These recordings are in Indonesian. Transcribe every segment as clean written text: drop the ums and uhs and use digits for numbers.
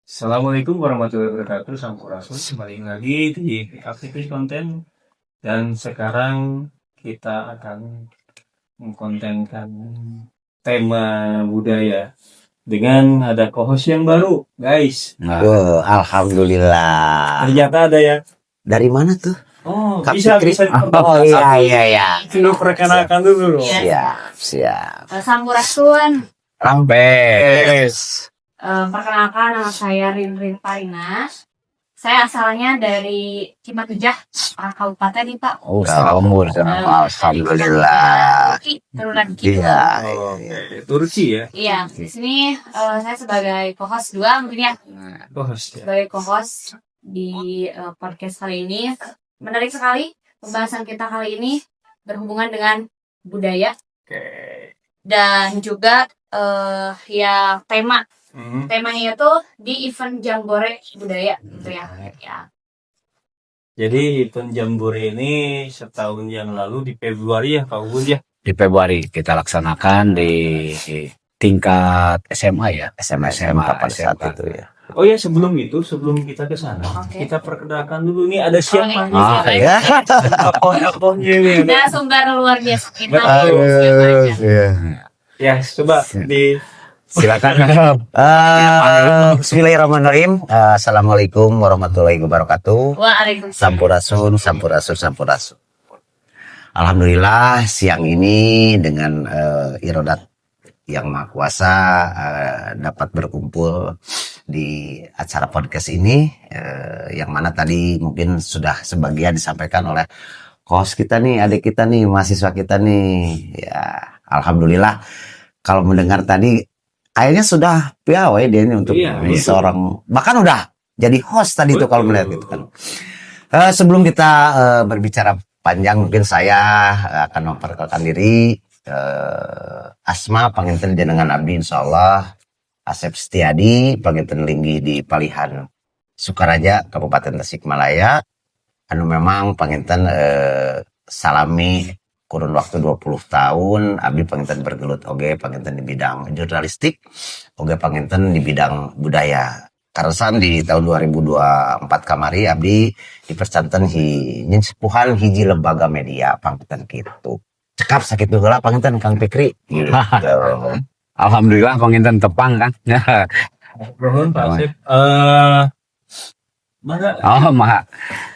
Assalamualaikum warahmatullahi wabarakatuh. Sampurasun kembali lagi di aktivis konten, dan sekarang kita akan mengkontenkan tema budaya dengan ada co-host yang baru, guys. Alhamdulillah. Ternyata ada ya. Dari mana tuh? Oh, Kak bisa Fikri? iya. Dulu perkenalkan dulu dong. Siap. Sampurasun. Rampes. Perkenalkan, nama saya Rinrin Parina. Saya asalnya dari Cimatujah, Kabupaten nih Pak. Oh, umur. Alhamdulillah. Turunan Kidul. Iya. Turki ya. Iya, di sini saya sebagai co-host dua mungkin ya. Co-host ya. Sebagai co-host di podcast kali ini. Menarik sekali pembahasan kita kali ini berhubungan dengan budaya. Oke. Dan juga ya temanya itu di event Jambore Budaya gitu ya. Jadi event Jambore ini setahun yang lalu di Februari ya Pak Ubun ya. Di Februari kita laksanakan di tingkat SMA ya. SMA pada saat itu ya. Oh ya, sebelum kita ke sana, Oke. kita perkenalkan dulu nih ada siapa nih? ya. Tokoh-tokohnya ini. Nah, sumber luar biasa kita. Ya, coba di Silakan. Bismillahirrahmanirrahim. Assalamualaikum warahmatullahi wabarakatuh. Waalaikumsalam. Sampurasun. Alhamdulillah siang ini dengan irodat yang Maha Kuasa dapat berkumpul di acara podcast ini, yang mana tadi mungkin sudah sebagian disampaikan oleh host kita nih, adik kita nih, mahasiswa kita nih. Ya, alhamdulillah kalau mendengar tadi kayaknya sudah piawai dia ini untuk seorang, bahkan udah jadi host tadi itu kalau melihat gitu kan. Sebelum kita berbicara panjang, mungkin saya akan memperkenalkan diri. Asma panginten jenengan abdi insyaallah Asep Setiadi, panginten linggi di Palihan Sukaraja Kabupaten Tasikmalaya, anu memang panginten salami kurun waktu 20 tahun abdi panginten bergelut oge panginten di bidang jurnalistik, oge panginten di bidang budaya. Karesan di tahun 2024 kamari abdi dipercanten nyin sepuhan hiji lembaga media panginten kitu. Cekap sakit heula panginten Kang Fikri. Alhamdulillah panginten tepang kan. Nuhun Pak Asep. Maha.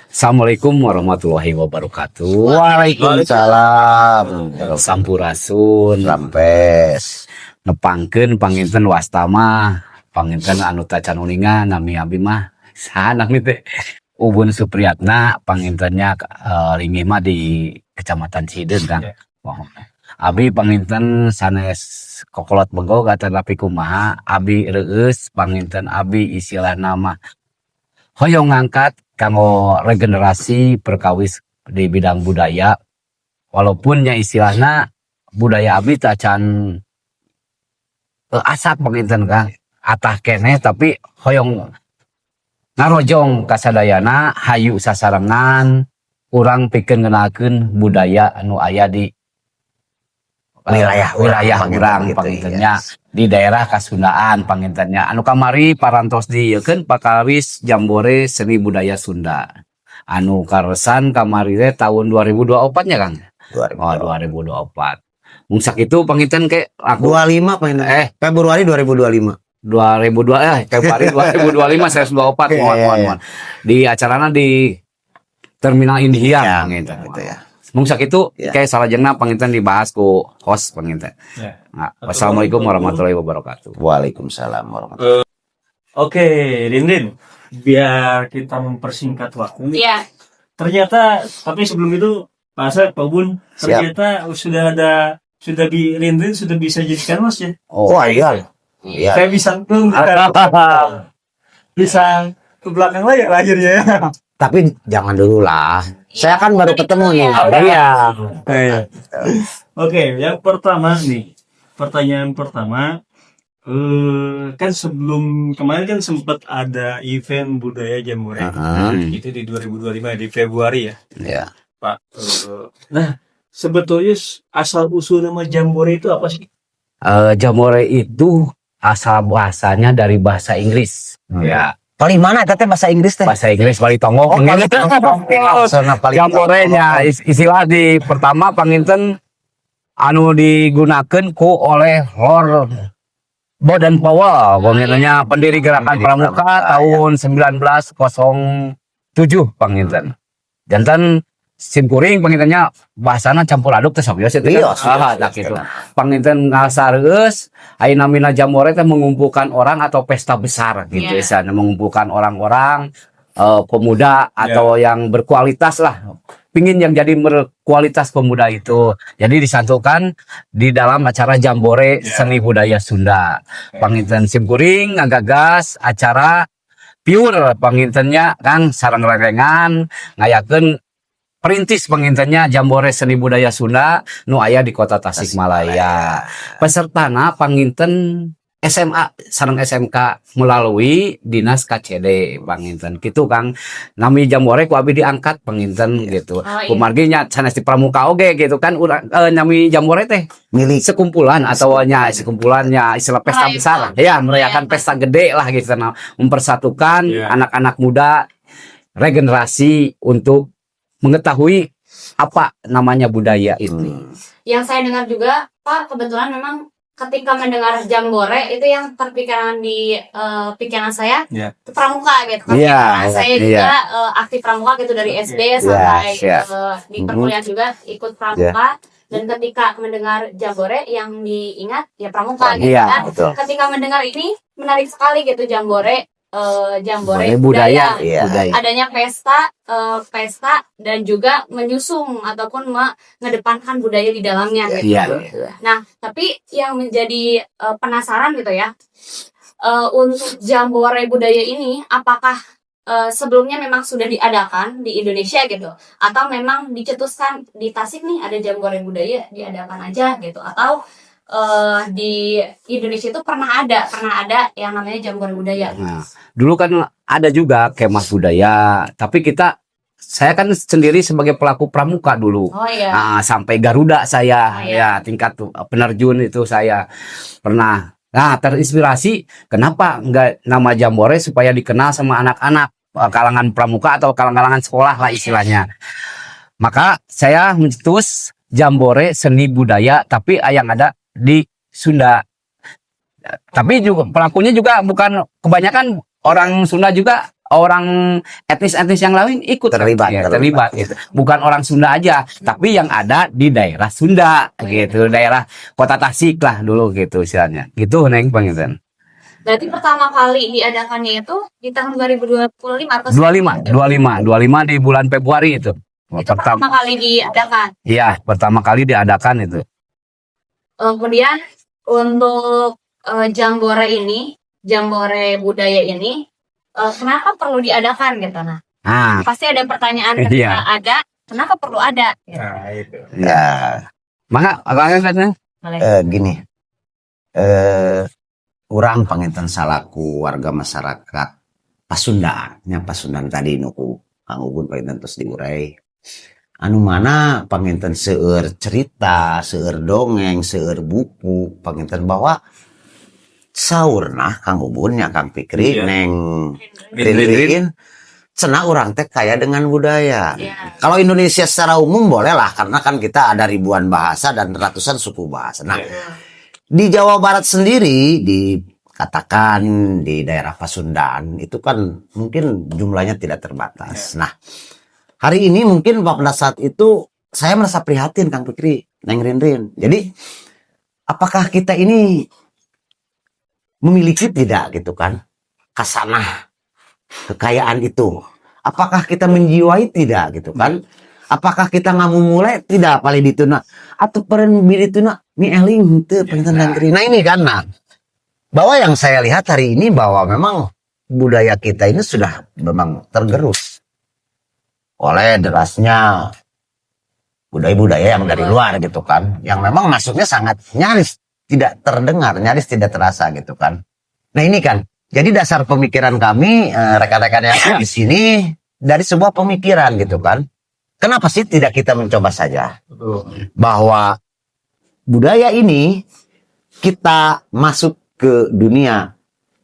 Assalamualaikum warahmatullahi wabarakatuh. Waalaikumsalam. Sampurasun. Rampes. Nepangkeun panginten wastama, panginten anu tacan uningan nami abdi mah saha nami teh Ubun Supriyatna, pangintennya linggih mah di Kecamatan Cideun Kang. Abi panginten sanes kokolot bego kata tapi kumaha abi reueus panginten abi istilah nama hoyong ngangkat kanggo regenerasi perkawis di bidang budaya, walaupun nya istilahna budaya abi tacan asap panginten Kang atah keneh tapi hoyong ngarojong kasadayana hayu sasarengan urang pikeun ngeunalkeun budaya anu aya di wilayah urang pangintennya di daerah Kasundaan pangintennya anu kamari parantos dieukeun pakawis Jambore Seni Budaya Sunda anu karesan kamari teh tahun 2024 nya Kang. 2024 mung sakitu panginten ke aku 25 panginten Februari 2025. Februari 2025 saya 24 mohon. Di acarana di Terminal India panginten gitu ya. Mung sakitu kayak salajengna panginten dibahas ku host panginten. Nah, wassalamualaikum warahmatullahi wabarakatuh. Waalaikumsalam warahmatullahi wabarakatuh. Oke, Rinrin, biar kita mempersingkat waktu. Iya. Ternyata, tapi sebelum itu Pak Asep, Pak Ubun, ternyata Rinrin sudah bisa jadikan host ya. Oh iya. Saya bisa bisa ke belakang lahirnya ya. Tapi jangan dulu lah. Saya kan baru ketemu nih. Iya. Oke, yang pertama nih. Pertanyaan pertama, kan sebelum kemarin kan sempat ada event budaya Jambore. Itu di 2025 di Februari ya. Iya. Pak. Nah, sebetulnya asal usul nama Jambore itu apa sih? Jambore itu asal bahasanya dari bahasa Inggris. Ya, Paling mana teh bahasa Inggris teh? bahasa Inggris bali tonggok. Soalnya paling Jamborenya istilah di pertama panginten anu digunakan ku oleh Lord Baden Powell, pengintennya pendiri Gerakan Pramuka tahun 1907 panginten. Jantan simkuring pangintennya bahasana campur aduk teh sok biasa teh. Iya, Tak gitu. Panginten ngasareus aya namina jambore teh mengumpulkan orang atau pesta besar gitu Iya. ya, mengumpulkan orang-orang pemuda atau yang berkualitas lah. Pingin yang jadi berkualitas pemuda itu. Jadi disatukan di dalam acara Jambore Seni Budaya Sunda. Panginten simkuring ngagagas acara pure pangintennya kan sareng rerengan ngayakeun perintis pangintennya Jambore Seni Budaya Sunda nu aya di Kota Tasikmalaya. Pesertana panginten SMA sareng SMK melalui Dinas KCD panginten gitu Kang. Nami Jambore ku abi diangkat panginten gitu. iya. Kumargi nya sanes di pramuka oge gitu kan nami Jambore teh milik sekumpulan atau sekumpulannya istilah pesta Merayakan. besar lah. Ya, merayakan pesta gede lah gitu. Nah, mempersatukan anak-anak muda regenerasi untuk mengetahui apa namanya budaya itu. Yang saya dengar juga, Pak, kebetulan memang ketika mendengar Jambore itu yang terpikiran di pikiran saya Iya. itu pramuka gitu kan. Iya, Karena saya iya. juga aktif pramuka gitu dari SD sampai iya. di perkuliahan juga ikut pramuka. Dan ketika mendengar Jambore yang diingat ya pramuka gitu Iya, kan. betul. Ketika mendengar ini menarik sekali gitu Jambore Jambore budaya, Iya. budaya. adanya pesta dan juga menyusung ataupun mengedepankan budaya di dalamnya gitu. Iya. Nah, tapi yang menjadi penasaran gitu ya, untuk Jambore budaya ini apakah sebelumnya memang sudah diadakan di Indonesia gitu, atau memang dicetuskan di Tasik nih ada Jambore budaya diadakan aja gitu, atau di Indonesia itu pernah ada yang namanya Jambore budaya. Nah, dulu kan ada juga kemah budaya, tapi saya kan sendiri sebagai pelaku pramuka dulu. Oh iya. Nah, sampai Garuda saya, Oh, iya. ya tingkat penerjun itu saya pernah. Nah, terinspirasi kenapa enggak nama Jambore supaya dikenal sama anak-anak kalangan pramuka atau kalangan sekolah lah istilahnya. Maka saya mencetus Jambore Seni Budaya, tapi yang ada di Sunda. Tapi juga pelakunya juga bukan kebanyakan orang Sunda, juga orang etnis-etnis yang lain ikut Terlibat, Ya, terlibat. gitu. Bukan orang Sunda aja, tapi yang ada di daerah Sunda gitu, daerah Kota Tasik lah dulu gitu istilahnya. Gitu Neng Panginten. Berarti pertama kali diadakannya itu di tahun 2025 atau 25 di bulan Februari itu. itu pertama kali diadakan. Iya, pertama kali diadakan itu. Kemudian untuk Jambore budaya ini, kenapa perlu diadakan gitu? Nah, Nah, pasti ada pertanyaan Iya. ketika ada, kenapa perlu ada? Gitu. Nah, itu. Ya, maka katanya Boleh. gini. Urang panginten salaku warga masyarakat Pasundan, yang Pasundan tadi nuku Kang Ugun panginten terus diurai. Anu mana panginten seueur cerita, seueur dongeng, seueur buku, panginten bahwa saurna Kang Ubun nya Kang Fikri Iya. neng Rin-rin. Rin cenah urang teh kaya dengan budaya. Ya. Kalau Indonesia secara umum boleh lah karena kan kita ada ribuan bahasa dan ratusan suku bahasa. Nah, di Jawa Barat sendiri dikatakan di daerah Pasundan itu kan mungkin jumlahnya tidak terbatas. Nah, hari ini mungkin pada saat itu saya merasa prihatin Kang Fikri, Neng Rin. Jadi apakah kita ini memiliki tidak gitu kan kasanah kekayaan itu? Apakah kita menjiwai tidak gitu kan? Apakah kita ngamumule tidak paling dituna atau peren dituna mi eling teu panginten Neng Rin. Nah ini kan nah, bahwa yang saya lihat hari ini bahwa memang budaya kita ini sudah memang tergerus oleh derasnya budaya-budaya yang dari luar gitu kan, yang memang masuknya sangat nyaris tidak terdengar, nyaris tidak terasa gitu kan. Nah ini kan, jadi dasar pemikiran kami rekan-rekan yang di sini dari sebuah pemikiran gitu kan. Kenapa sih tidak kita mencoba saja bahwa budaya ini kita masuk ke dunia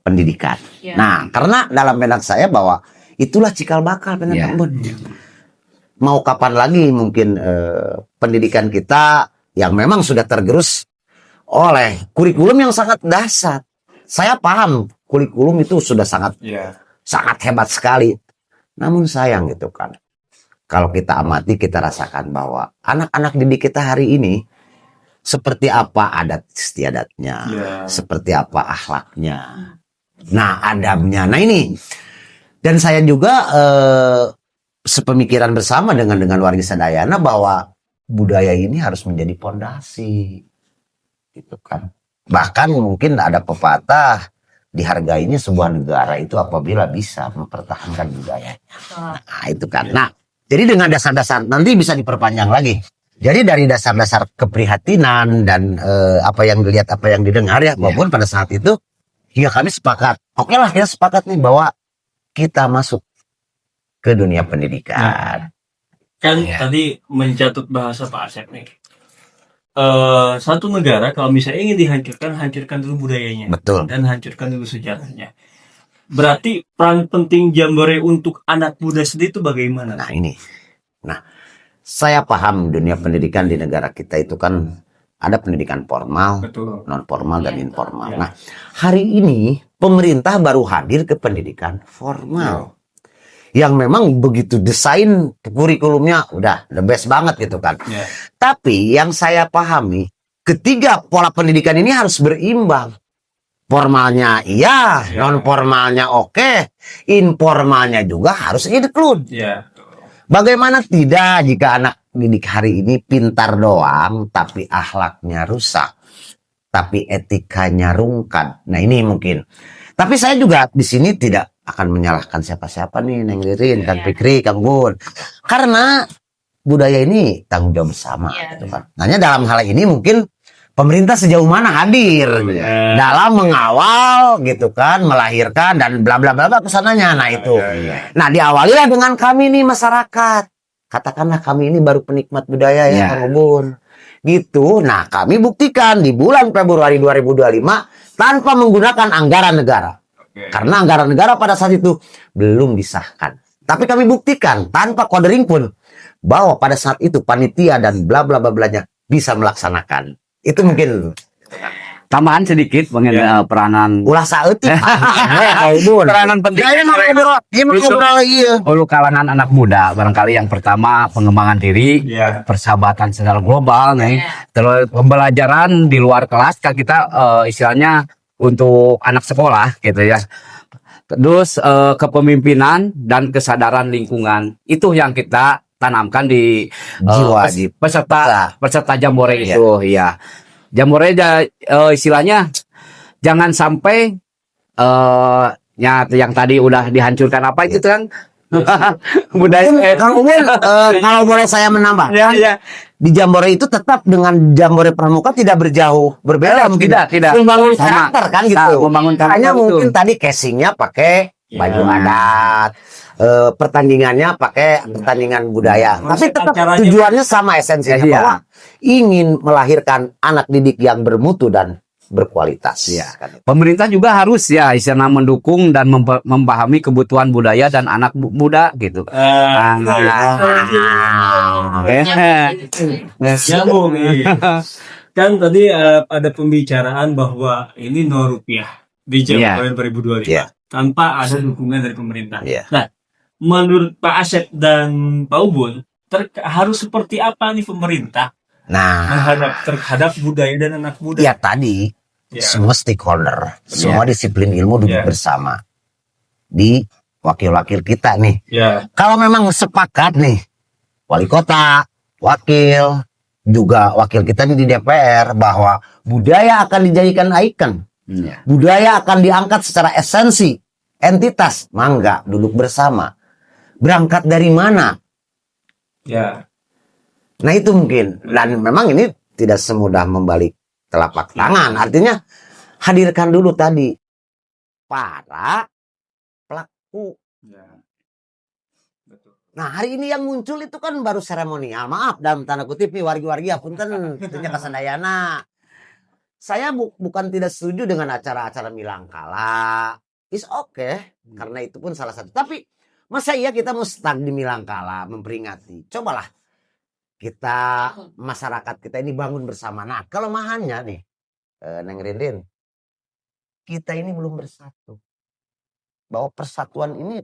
pendidikan. Ya. Nah, karena dalam benak saya bahwa itulah cikal bakal Ya. mau kapan lagi mungkin pendidikan kita yang memang sudah tergerus oleh kurikulum yang sangat dasar. Saya paham kurikulum itu sudah sangat hebat sekali. Namun sayang gitu kan. Kalau kita amati, kita rasakan bahwa anak-anak didik kita hari ini seperti apa adat istiadatnya, seperti apa akhlaknya, nah adabnya. Nah ini, dan saya juga sepemikiran bersama dengan warga Sadayana bahwa budaya ini harus menjadi pondasi, gitu kan. Bahkan mungkin ada pepatah, dihargainya sebuah negara itu apabila bisa mempertahankan budayanya. Nah itu kan. Nah, jadi dengan dasar-dasar nanti bisa diperpanjang lagi. Jadi dari dasar-dasar keprihatinan dan apa yang dilihat, apa yang didengar ya, maupun pada saat itu, ya kami sepakat. Oke lah, kita sepakat nih bahwa kita masuk ke dunia pendidikan. Kan tadi mencatut bahasa Pak Asep nih. Satu negara kalau misalnya ingin dihancurkan, hancurkan dulu budayanya. Betul. Dan hancurkan dulu sejarahnya. Berarti peran penting Jambore untuk anak muda sendiri itu bagaimana? Nah ini. Nah, saya paham dunia pendidikan di negara kita itu kan ada pendidikan formal, Betul. non formal dan informal. Ya. Nah, hari ini pemerintah baru hadir ke pendidikan formal. Yang memang begitu desain kurikulumnya udah the best banget gitu kan. Ya. Tapi yang saya pahami, ketiga pola pendidikan ini harus berimbang. Formalnya iya, non formalnya oke, informalnya juga harus include. Ya. Bagaimana tidak jika anak didik hari ini pintar doang, tapi akhlaknya rusak, tapi etikanya rungkat. Nah ini mungkin. Tapi saya juga di sini tidak akan menyalahkan siapa-siapa nih, Neng Ririn, Kang Fikri, Kang Bun. Karena budaya ini tanggung jawab bersama. Gitu kan. Hanya dalam hal ini mungkin pemerintah sejauh mana hadir dalam mengawal gitu kan, melahirkan dan bla bla bla kesananya. Nah itu. Nah diawalilah dengan kami nih masyarakat. Katakanlah kami ini baru penikmat budaya ya, Kang Bun. Gitu. Nah kami buktikan di bulan Februari 2025 tanpa menggunakan anggaran negara. Karena anggaran negara pada saat itu belum disahkan. Tapi kami buktikan tanpa kodering pun bahwa pada saat itu panitia dan bla bla bla blanya bisa melaksanakan. Itu mungkin Tambahan sedikit mengenai peranan ulah saeutik. peranan penting untuk kalangan anak muda. Barangkali yang pertama pengembangan diri, persahabatan secara global nih. Terus pembelajaran di luar kelas kan kita istilahnya untuk anak sekolah gitu ya. Terus kepemimpinan dan kesadaran lingkungan itu yang kita tanamkan di jiwa peserta Jambore itu ya. Jambore istilahnya jangan sampai yang tadi udah dihancurkan apa itu kan budaya. Kalau boleh saya menambah, di Jambore itu tetap dengan Jambore Pramuka tidak berbeda mungkin. Tidak. Membangun karakter kan gitu. Membangun karakter. Hanya mungkin tadi casingnya pakai baju adat, pertandingannya pakai pertandingan budaya. Tapi tetap tujuannya sama, esensinya bahwa ingin melahirkan anak didik yang bermutu dan berkualitas. Pemerintah juga harus ya istilahnya mendukung dan memahami kebutuhan budaya dan anak muda gitu. Nyambung. Kan tadi ada pembicaraan bahwa ini 0 rupiah di Jambore 2025 tanpa ada dukungan dari pemerintah. Nah, menurut Pak Asep dan Pak Ubun harus seperti apa nih pemerintah terhadap budaya dan anak muda? Ya tadi semua stakeholder, semua disiplin ilmu duduk bersama di wakil-wakil kita nih. Kalau memang sepakat nih, wali kota, wakil, juga wakil kita nih di DPR bahwa budaya akan dijadikan ikon, budaya akan diangkat secara esensi, entitas, mangga duduk bersama. Berangkat dari mana? Nah itu mungkin, dan memang ini tidak semudah membalik telapak tangan. Artinya hadirkan dulu tadi para pelaku. Nah hari ini yang muncul itu kan baru seremonial. Maaf dalam tanda kutip nih wargi-wargi ya punten tentunya Kasandayana. saya bukan tidak setuju dengan acara-acara Milangkala. Is okay, karena itu pun salah satu. Tapi masa iya kita mau stuck di Milangkala memperingati? Cobalah kita, masyarakat kita ini bangun bersama. Nah, kelemahannya nih, Neng Rindin, kita ini belum bersatu. Bahwa persatuan ini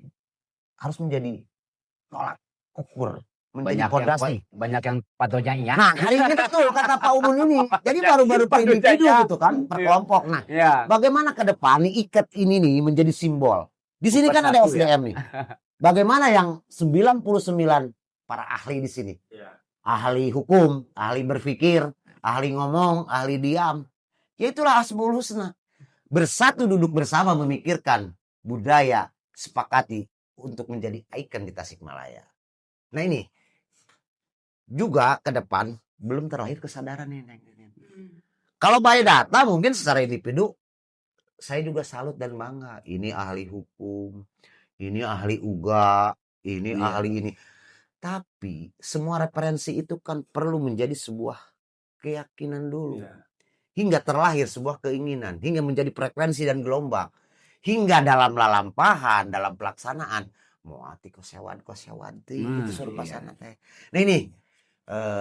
harus menjadi tolak ukur, menjadi fondasi. Banyak yang patonya iya. Nah, hari ini betul kata Pak Umun ini. Jadi baru-baru per individu gitu kan, per kelompok. Nah, Ya. bagaimana ke depan nih ikat ini nih menjadi simbol. Di sini kan ada Bersatu, SDM nih. Bagaimana yang 99 para ahli di sini? Ya. Ahli hukum, ahli berpikir, ahli ngomong, ahli diam. Ya itulah Asmaul Husna. Bersatu duduk bersama memikirkan budaya, sepakati untuk menjadi ikon di Tasikmalaya. Nah ini juga ke depan belum terlahir kesadaran nih. Kalau by data mungkin secara individu saya juga salut dan bangga. Ini ahli hukum, ini ahli UGA, ini ahli ini. Tapi semua referensi itu kan perlu menjadi sebuah keyakinan dulu. Hingga terlahir sebuah keinginan, hingga menjadi frekuensi dan gelombang. Hingga dalam lalampahan, dalam pelaksanaan, muati kosewanti, itu serupa sana teh. Nah ini,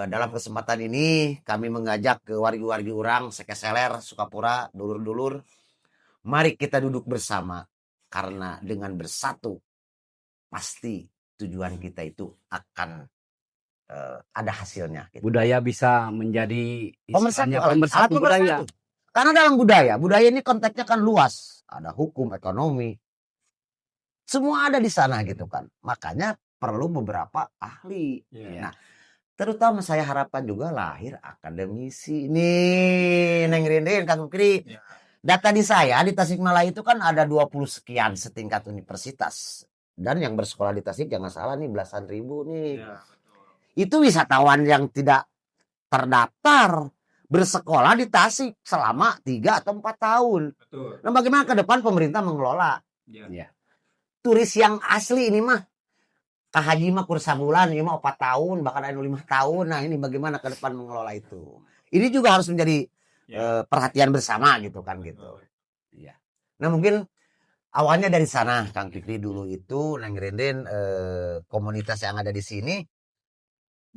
dalam kesempatan ini kami mengajak ke wargi-wargi orang, Sekeseler, Sukapura, dulur-dulur, mari kita duduk bersama. Karena dengan bersatu, pasti tujuan kita itu akan ada hasilnya. Gitu. Budaya bisa menjadi Pemersatu, pemersatu budaya. Karena dalam budaya ini konteksnya kan luas. Ada hukum, ekonomi. Semua ada di sana gitu kan. Makanya perlu beberapa ahli. Nah, terutama saya harapkan juga lahir akademisi. Nih, Neng Rindin, Kang Fikri. Data di saya, di Tasikmalaya itu kan ada 20 sekian setingkat universitas. Dan yang bersekolah di Tasik, jangan salah nih, belasan ribu nih. Itu wisatawan yang tidak terdaftar bersekolah di Tasik selama 3 atau 4 tahun. Betul. Nah, bagaimana ke depan pemerintah mengelola? Ya. Turis yang asli ini mah Kak Haji mah kursa bulan, ini mah 4 tahun, bahkan ada 5 tahun. Nah, ini bagaimana ke depan mengelola itu? Ini juga harus menjadi perhatian bersama gitu kan gitu. Iya. Nah, mungkin awalnya dari sana Kang Fikri dulu itu Neng Rindin komunitas yang ada di sini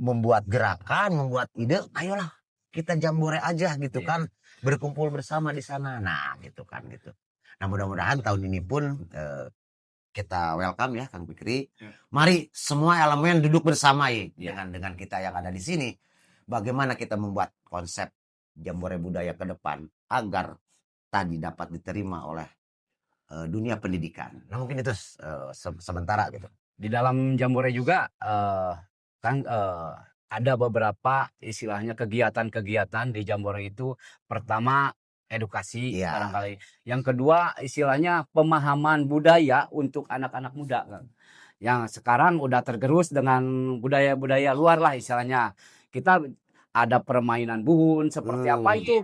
membuat gerakan, membuat ide, ayolah kita jambore aja gitu kan, berkumpul bersama di sana. Nah, gitu kan gitu. Nah, mudah-mudahan tahun ini pun kita welcome ya Kang Fikri. Mari semua elemen duduk bersama dengan kita yang ada di sini. Bagaimana kita membuat konsep Jambore Budaya ke depan agar tadi dapat diterima oleh dunia pendidikan. Nah, mungkin itu sementara gitu. Di dalam Jambore juga kan ada beberapa istilahnya kegiatan-kegiatan di Jambore itu. Pertama edukasi barangkali. Yang kedua istilahnya pemahaman budaya untuk anak-anak muda kan. Yang sekarang udah tergerus dengan budaya-budaya luar lah istilahnya. Kita ada permainan buhun seperti apa itu?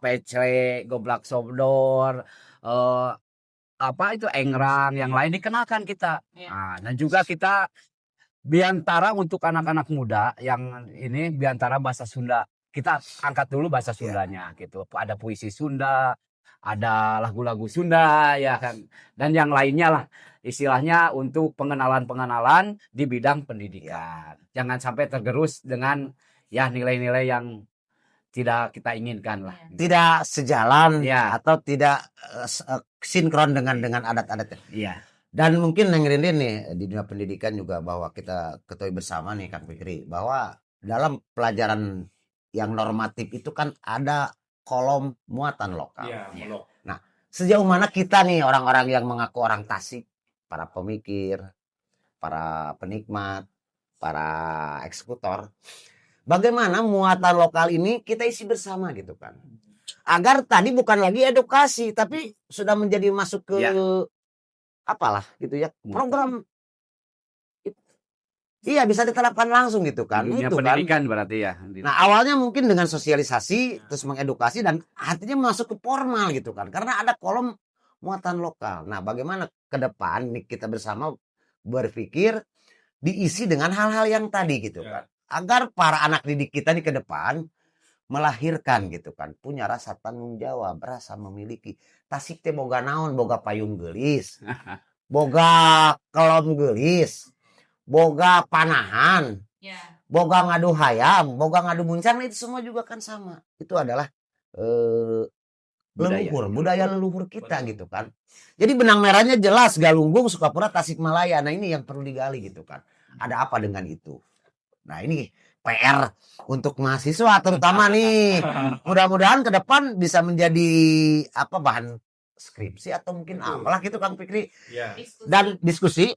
Pecre, goblak sobdor, apa itu engrang, yang lain dikenalkan kita. Nah, dan juga kita biantara untuk anak-anak muda yang ini biantara bahasa Sunda. Kita angkat dulu bahasa Sundanya gitu. Ada puisi Sunda, ada lagu-lagu Sunda ya kan. Dan yang lainnya lah istilahnya untuk pengenalan-pengenalan di bidang pendidikan. Jangan sampai tergerus dengan ya nilai-nilai yang tidak kita inginkan lah. Tidak sejalan atau tidak sinkron dengan adat-adatnya. Iya. Dan mungkin Neng Rindin nih di dunia pendidikan juga bahwa kita ketahui bersama nih Kang Fikri bahwa dalam pelajaran yang normatif itu kan ada kolom muatan lokal. Nah, sejauh mana kita nih orang-orang yang mengaku orang Tasik, para pemikir, para penikmat, para eksekutor, bagaimana muatan lokal ini kita isi bersama gitu kan. Agar tadi bukan lagi edukasi tapi sudah menjadi masuk ke apalah gitu ya, program bisa diterapkan langsung gitu kan. Dunia itu pendidikan kan berarti ya. Nah, awalnya mungkin dengan sosialisasi terus mengedukasi dan artinya masuk ke formal gitu kan. Karena ada kolom muatan lokal. Nah, bagaimana ke depan nih kita bersama berpikir diisi dengan hal-hal yang tadi gitu kan. Agar para anak didik kita nih ke depan melahirkan gitu kan, punya rasa tanggung jawab, rasa memiliki. Tasik teh boga naon, boga payung gelis, boga kelom gelis, boga panahan, Ya. boga ngadu hayam, boga ngadu muncang, itu semua juga kan sama. Itu adalah budaya leluhur kita gitu kan. Jadi benang merahnya jelas, Galunggung, Sukapura, Tasikmalaya. Nah ini yang perlu digali gitu kan. Ada apa dengan itu? Nah ini PR untuk mahasiswa terutama nih. Mudah-mudahan ke depan bisa menjadi apa, bahan skripsi atau mungkin apalah gitu Kang Fikri. Ya. Dan diskusi.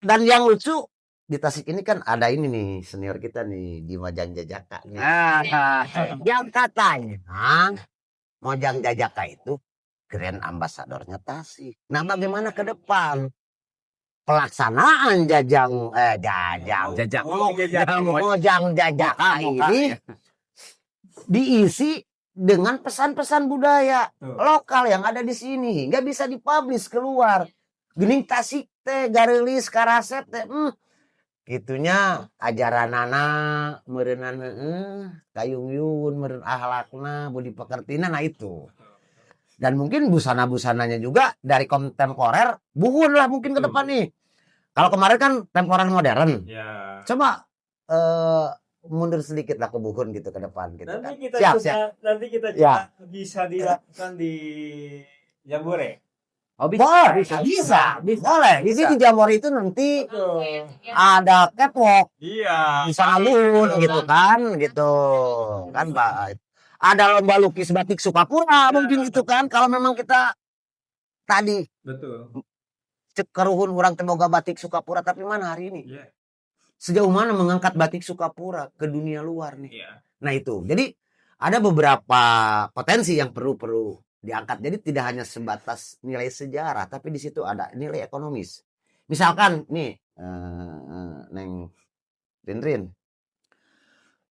Dan yang lucu di Tasik ini kan ada ini nih senior kita nih di Mojang Jajaka nih. Yang katanya Mojang Jajaka itu grand ambasadornya Tasik. Nah bagaimana ke depan pelaksanaan Mojang Jajaka ini diisi dengan pesan-pesan budaya lokal yang ada di sini, hingga bisa dipublish keluar. Gening Tasik teh garelis karaset teh gitunya ajaranana meureunna kayung yun meureun akhlakna budi pekertina. Nah itu. Dan mungkin busana-busananya juga dari kontemporer, buhun lah mungkin ke depan nih. Kalau kemarin kan temporer modern. Ya. Coba mundur sedikit lah ke buhun gitu ke depan gitu kan. Nanti kita Siap. nanti kita Ya. bisa dilakukan di Jambore. Oh Bisa. Boleh. Di sini Jamori itu nanti ada catwalk, Iya. bisa ngalun gitu kan, kan Pak. Ada lomba lukis batik Sukapura mungkin gitu kan, kalau memang kita tadi Betul. cek keruhun orang temoga batik Sukapura, tapi mana hari ini? Iya. Sejauh mana mengangkat batik Sukapura ke dunia luar nih? Iya. Nah itu, jadi ada beberapa potensi yang perlu diangkat. Jadi tidak hanya sebatas nilai sejarah, tapi di situ ada nilai ekonomis. Misalkan nih, Neng Rinrin,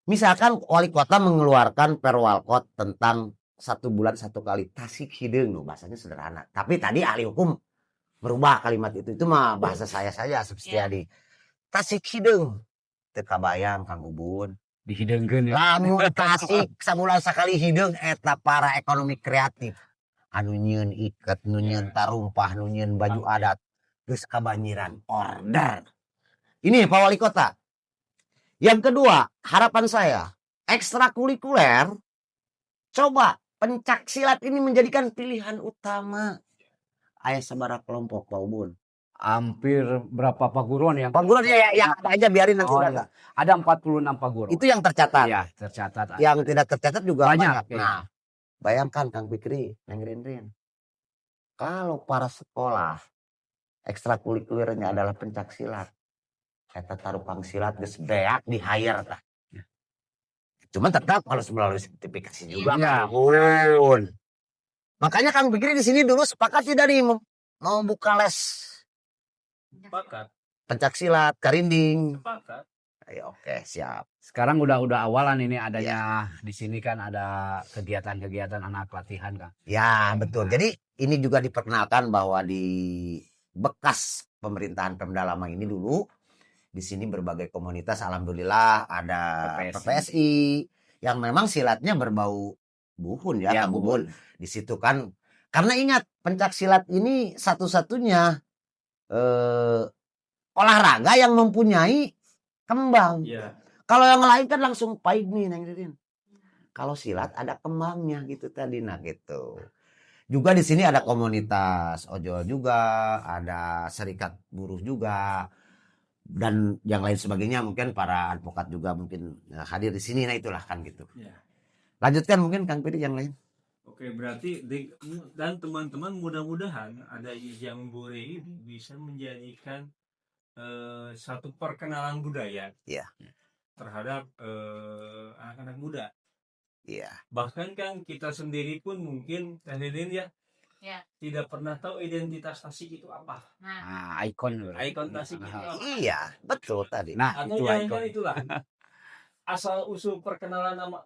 misalkan wali kota mengeluarkan perwalkot tentang 1 bulan 1 kali Tasik Hideung, bahasanya sederhana. Tapi tadi ahli hukum merubah kalimat itu mah bahasa saya saja Substiadi. Tasik Hideung, teu kabayang Kang Ubun. Dihideungkeun ya. Lamun Tasik sabulan sakali hideung eta para ekonomi kreatif. Anu nyieun iket, nu nyieun tarumpah, nu nyieun baju adat, geus kabanjiran order. Ini Pak Wali Kota. Yang kedua, harapan saya, ekstrakurikuler, coba pencak silat ini menjadikan pilihan utama. Aya sabaraha kelompok Pak Ubun? Hampir berapa paguruan yang Paguruan ya apa aja biarin nanti data. ada 46 paguruan. Itu yang tercatat. ya tercatat. Yang tidak tercatat juga Banyak. banyak. Nah, bayangkan Kang Fikri, Neng Rinrin. Kalau para sekolah ekstrakurikulernya adalah pencak silat, eta tarupang silat geus beak di hire tah. Cuman tetap harus melalui sertifikasi juga Ya. Bun. Makanya Kang Fikri di sini dulu sepakat tidak nih mau buka les Sepakat. pencak silat, karinding. Sepakat. Ayo, oke, siap. Sekarang udah awalan ini adanya di sini kan ada kegiatan-kegiatan anak latihan kan. Ya, betul. Jadi ini juga diperkenalkan bahwa di bekas pemerintahan Pemda lama ini dulu di sini berbagai komunitas, alhamdulillah ada PPSI yang memang silatnya berbau buhun ya, Ya, Kang Bubun. Di situ kan karena ingat pencak silat ini satu-satunya olahraga yang mempunyai kembang. Iya. Kalau yang lain kan langsung pahit nih Neng Ririn. Kalau silat ada kembangnya gitu tadi, nah gitu. Juga di sini ada komunitas ojol juga, ada serikat buruh juga, dan yang lain sebagainya. Mungkin para advokat juga mungkin hadir di sini. Nah itulah kan gitu. Iya. Lanjutkan mungkin Kang Pidi yang lain. Oke, berarti dan teman-teman mudah-mudahan ada Jambore ini bisa menjadikan satu perkenalan budaya Iya. terhadap anak-anak muda. Iya. Bahkan kan kita sendiri pun mungkin ya Ya. tidak pernah tahu identitas Tasik itu apa. Nah, Nah, ikon. Ikon Tasik itu apa. Iya, betul tadi. Nah, Atau itu jangan-jangan ikon. itulah asal usul perkenalan nama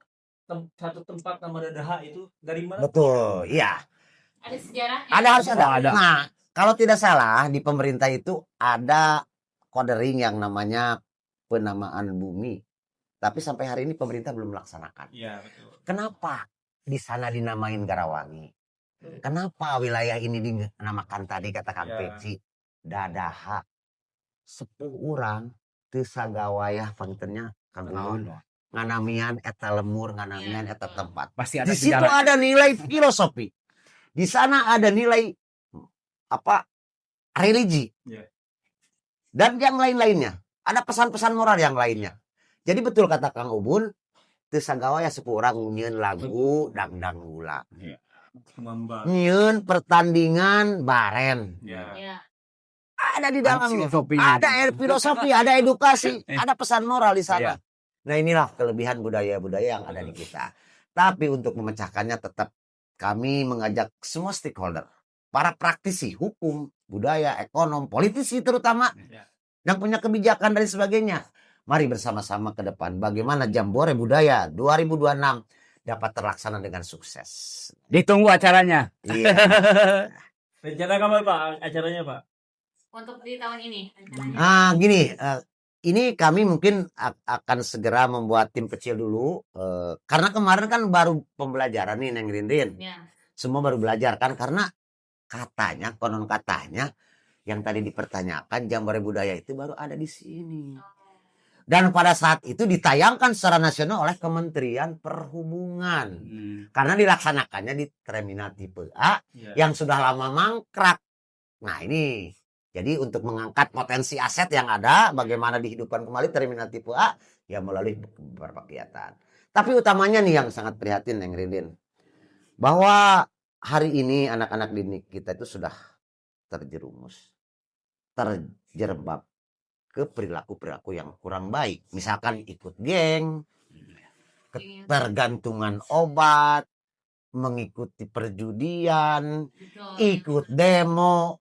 satu tempat nama Dadaha itu dari mana? Betul, iya. ada sejarahnya. Ada harus ada. Ada. Nah, kalau tidak salah di pemerintah itu ada codering yang namanya penamaan bumi. tapi sampai hari ini pemerintah belum melaksanakan. Iya, betul. Kenapa di sana dinamain Garawangi? Kenapa wilayah ini dinamakan tadi kata Kang Ya. Peci dadaha sepuh urang teu sagawayah pangtennya Kang Uun nganamian eta lemur nganamian eta tempat. Pasti ada Di situ sejarah. ada nilai filosofi. Di sana ada nilai apa? Religi. Ya. Dan yang lain-lainnya. Ada pesan-pesan moral yang lainnya. Jadi betul kata Kang Ubun, teu sagawaya sepuh urang nyieun lagu dangdang gula. Mamba. Nyieun pertandingan baren. Ya. Ya. Ada di dalamnya. Filosofinya. Ada filosofi, ada edukasi, ada pesan moral di sana. Iya. Nah inilah kelebihan budaya-budaya yang ada di kita. Tapi untuk memecahkannya tetap kami mengajak semua stakeholder, para praktisi hukum, budaya, ekonom, politisi terutama, Ya. yang punya kebijakan dan sebagainya. Mari bersama-sama ke depan bagaimana Jambore Budaya 2026 dapat terlaksana dengan sukses. Ditunggu acaranya. Iya. Rencana kapan Pak acaranya Pak? Untuk di tahun ini. Nah, gini, ini kami mungkin akan segera membuat tim kecil dulu, karena kemarin kan baru pembelajaran nih Neng Rindin. Ya. Semua baru belajar kan, karena katanya, konon katanya, yang tadi dipertanyakan Jambore Budaya itu baru ada di sini. Dan pada saat itu ditayangkan secara nasional oleh Kementerian Perhubungan. Karena dilaksanakannya di terminal tipe A Ya. yang sudah lama mangkrak. Nah ini, jadi untuk mengangkat potensi aset yang ada, bagaimana dihidupkan kembali terminal tipe A, ya melalui beberapa kegiatan. Tapi utamanya nih yang sangat prihatin Neng Rindin, bahwa hari ini anak-anak didik kita itu sudah terjerumus, terjerembab ke perilaku-perilaku yang kurang baik. Misalkan ikut geng, ketergantungan obat, mengikuti perjudian, Betul. ikut demo,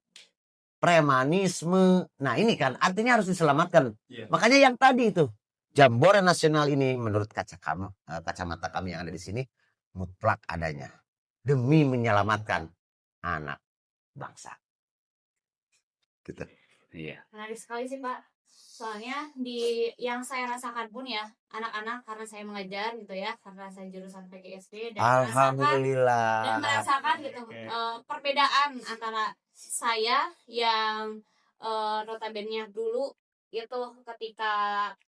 premanisme. Nah ini kan artinya harus diselamatkan. Iya. Makanya yang tadi itu Jambore Nasional ini menurut kacamata kami yang ada di sini mutlak adanya demi menyelamatkan anak bangsa. Gitu. Iya. Menarik sekali sih Pak. Soalnya di yang saya rasakan pun ya anak-anak karena saya mengajar gitu ya karena saya jurusan PGSD dan Alhamdulillah. merasakan gitu Oke. perbedaan antara saya yang notabene dulu itu ketika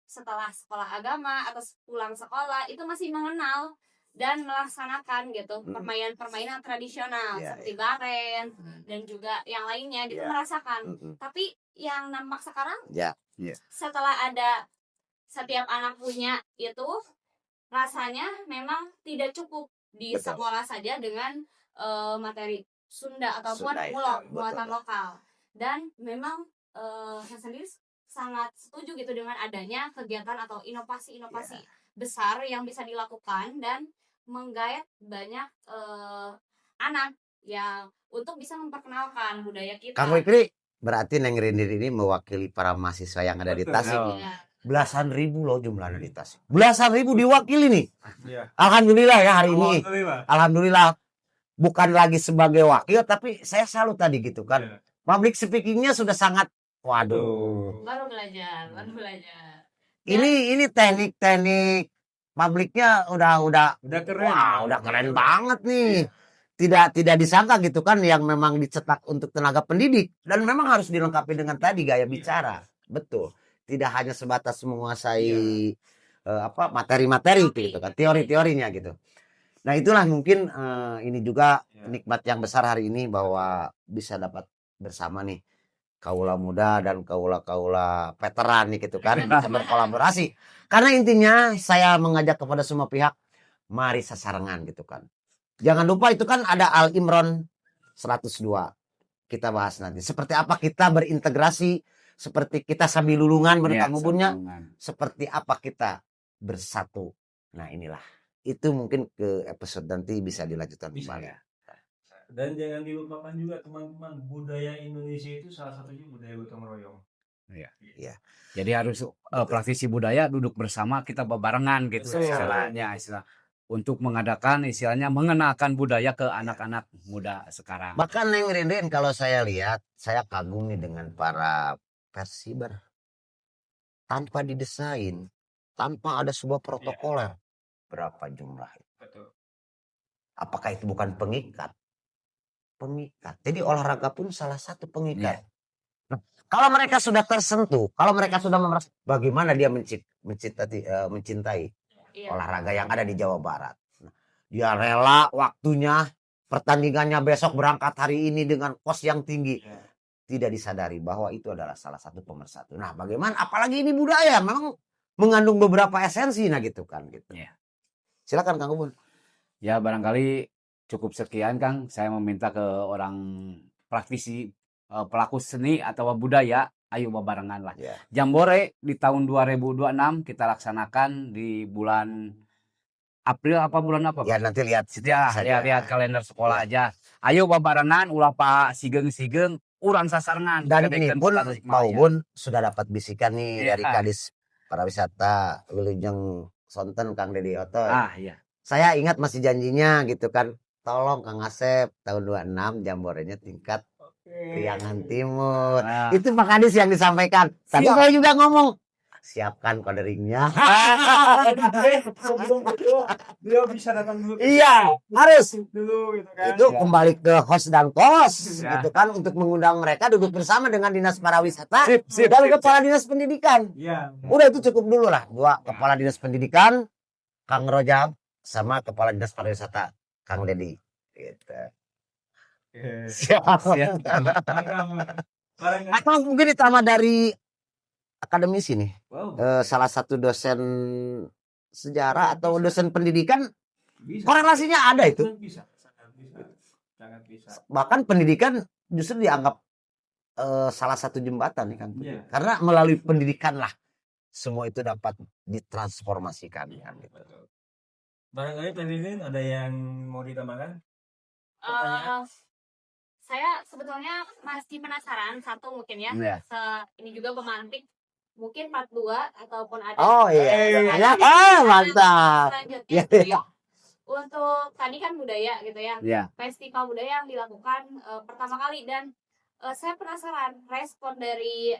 setelah sekolah agama atau pulang sekolah itu masih mengenal dan melaksanakan gitu permainan-permainan tradisional Iya, seperti baren dan juga yang lainnya gitu Iya. merasakan. Mm-mm. Tapi yang nampak sekarang Ya. setelah ada setiap anak punya itu rasanya memang tidak cukup di Betul. sekolah saja dengan materi Sunda ataupun Sunda, ya. Betul. muatan lokal. Dan memang saya sendiri sangat setuju gitu dengan adanya kegiatan atau inovasi-inovasi besar yang bisa dilakukan dan menggait banyak anak yang untuk bisa memperkenalkan budaya kita. Kang Wikri, berarti Neng Rindin ini mewakili para mahasiswa yang ada di Betul. Tasik. Ya. Belasan ribu loh jumlahnya di Tasik. Belasan ribu diwakili nih. Iya. Alhamdulillah ya hari ini. Alhamdulillah. Alhamdulillah. Bukan lagi sebagai wakil, tapi saya salut tadi gitu kan. Iya. Public speakingnya sudah sangat, waduh. Baru belajar. Ini teknik-teknik publiknya udah Udah keren. wah, udah keren banget nih. Tidak disangka gitu kan yang memang dicetak untuk tenaga pendidik dan memang harus dilengkapi dengan tadi gaya bicara. Betul. Tidak hanya sebatas menguasai materi-materi gitu kan, teori-teorinya gitu. Nah, itulah mungkin ini juga nikmat yang besar hari ini bahwa bisa dapat bersama nih kaula muda dan kaula-kaula veteran nih gitu kan bisa berkolaborasi. Karena intinya saya mengajak kepada semua pihak mari sasarangan gitu kan. Jangan lupa itu kan ada Al Imran 102. Kita bahas nanti. Seperti apa kita berintegrasi, seperti kita sambil lulungan bertanggungannya, seperti apa kita bersatu. Nah, inilah. Itu mungkin ke episode nanti bisa dilanjutkan Bisa. kembali. Dan jangan dilupakan juga teman-teman, budaya Indonesia itu salah satunya budaya gotong royong. Jadi harus praktisi budaya duduk bersama kita bebarengan gitu Betul. istilah untuk mengadakan istilahnya mengenalkan budaya ke anak-anak muda sekarang. Bahkan Neng Rindin kalau saya lihat, saya kagum nih dengan para Persiber. Tanpa didesain, tanpa ada sebuah protokoler. Berapa jumlah? Betul. Apakah itu bukan pengikat? Pengikat. Jadi olahraga pun salah satu pengikat. Nah, kalau mereka sudah tersentuh, kalau mereka sudah merasa bagaimana dia mencintai Iya. olahraga yang ada di Jawa Barat. Nah, dia rela waktunya, pertandingannya besok berangkat hari ini dengan kos yang tinggi. Tidak disadari bahwa itu adalah salah satu pemersatu. Nah, bagaimana? Apalagi ini budaya, memang mengandung beberapa esensi, nah gitu kan. Gitu. Iya. Silakan Kang Ubun. Ya barangkali cukup sekian Kang. Saya meminta ke orang praktisi pelaku seni atau budaya, ayo barengan lah. Ya. Jambore di tahun 2026 kita laksanakan di bulan April apa bulan apa? Ya Pak? nanti lihat Ya, saja. lihat kalender sekolah aja. Ayo barengan ulah Pak Sigeng urang sasarangan. Dan ini Kedekeun pun Kota Pak Tasikmalaya. Ubun sudah dapat bisikan nih Iya. dari Kadis Pariwisata Wilujeng Sonten Kang Dedi Oto. Iya. Saya ingat masih janjinya gitu kan. Tolong Kang Asep tahun 26 jamborenya tingkat Priangan Timur. Nah. Itu Pak Kadis yang disampaikan. Tadi Siap. saya juga ngomong, siapkan koderingnya. Sebelum itu dia bisa datang dulu. Iya, harus. Dulu gitu kan. Itu kembali ke host dan kos Ya. gitu kan untuk mengundang mereka duduk bersama dengan Dinas Pariwisata Sip, dan Kepala Dinas Pendidikan. Iya. Udah itu cukup dulu lah. Dua Kepala Dinas Pendidikan, Kang Rojab sama Kepala Dinas Pariwisata, Kang Dedi. Gitu. Siap. Barang Atau mungkin ditambah dari akademisi nih. wow, Salah satu dosen sejarah atau dosen pendidikan, bisa. korelasinya ada itu. Bisa, sangat bisa. Sangat bisa. Bahkan pendidikan justru dianggap salah satu jembatan nih kan. Iya. Karena melalui pendidikan lah semua itu dapat ditransformasikan kan gitu. Betul. Barangkali tadi ini ada yang mau ditambahkan? Saya sebetulnya masih penasaran satu mungkin ya. Iya. Ini juga pemantik mungkin part 2 ataupun ada Oh iya. ada- Mantap. selanjutnya Iya, gitu iya. ya. Untuk tadi kan budaya gitu ya. Ya. Festival budaya yang dilakukan pertama kali dan saya penasaran respon dari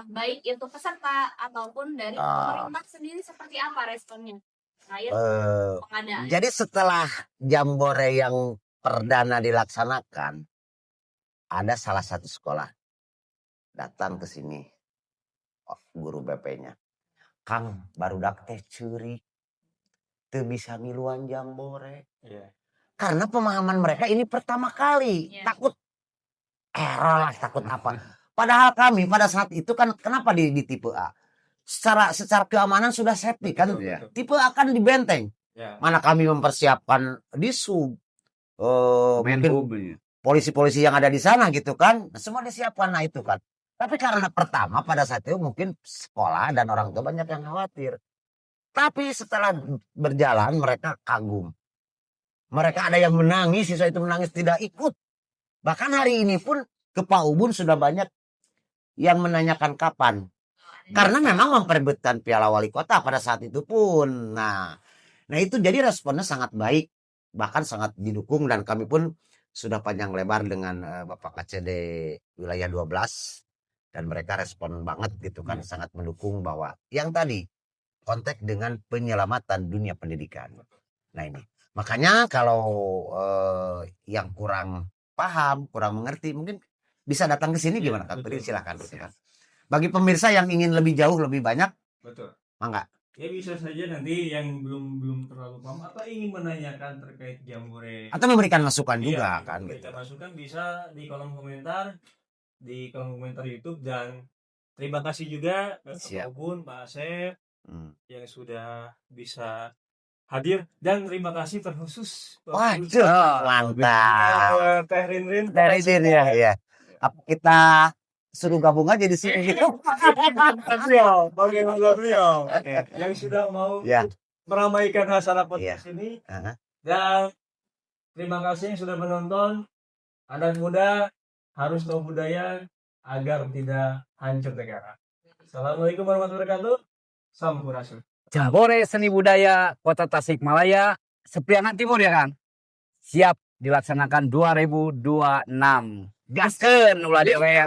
baik itu peserta ataupun dari pemerintah sendiri seperti apa responnya terkait pengadaan. Jadi setelah Jambore yang perdana dilaksanakan, ada salah satu sekolah datang ke sini, guru BP-nya, Kang barudak teh ceurik, teu bisa ngiluan Jambore. Iya. Karena pemahaman mereka ini pertama kali, Iya. takut error lah, takut apa. Padahal kami pada saat itu kan kenapa di tipe A? Secara keamanan sudah safety kan, Iya. tipe A kan di benteng. Ya. Mana kami mempersiapkan di sub, mungkin Menhub. polisi-polisi yang ada di sana gitu kan, semua disiapkan, nah itu kan. Tapi karena pertama pada saat itu mungkin sekolah dan orang tua banyak yang khawatir. Tapi setelah berjalan mereka kagum. Mereka ada yang menangis, siswa itu menangis tidak ikut. Bahkan hari ini pun ke Pak Ubun sudah banyak yang menanyakan kapan. Karena memang memperebutkan piala wali kota pada saat itu pun. Nah itu jadi responnya sangat baik. Bahkan sangat didukung dan kami pun sudah panjang lebar dengan Bapak KCD wilayah 12. Dan mereka respon banget gitu kan. Sangat mendukung bahwa yang tadi kontak dengan penyelamatan dunia pendidikan. Nah ini. Makanya kalau yang kurang paham, kurang mengerti, mungkin bisa datang ke sini gimana Kak? Betul. Silakan. Gitu kan. Bagi pemirsa yang ingin lebih jauh, lebih banyak, Betul. mangga. Ya bisa saja nanti yang belum terlalu paham atau ingin menanyakan terkait Jambore. Atau memberikan masukan Iya, juga kan. Kita Gitu. masukan bisa di kolom komentar YouTube dan terima kasih juga Pak Siap. Ubun, Pak Asep yang sudah bisa hadir dan terima kasih terkhusus Waduh, mantap. Teh Rinrin Dari sini ya. Apa kita suruh gabung aja di sini gitu. bagaimana beliau yang sudah mau Ya. meramaikan Hasanah Podcast Iya. ini Aha. dan terima kasih yang sudah menonton. Anak muda harus tahu budaya agar tidak hancur negara. Assalamualaikum warahmatullahi wabarakatuh. Sampurasun. Jambore Seni Budaya Kota Tasikmalaya Sepriangan Timur ya kan? Siap dilaksanakan 2026. Gaskeun ulah dewe.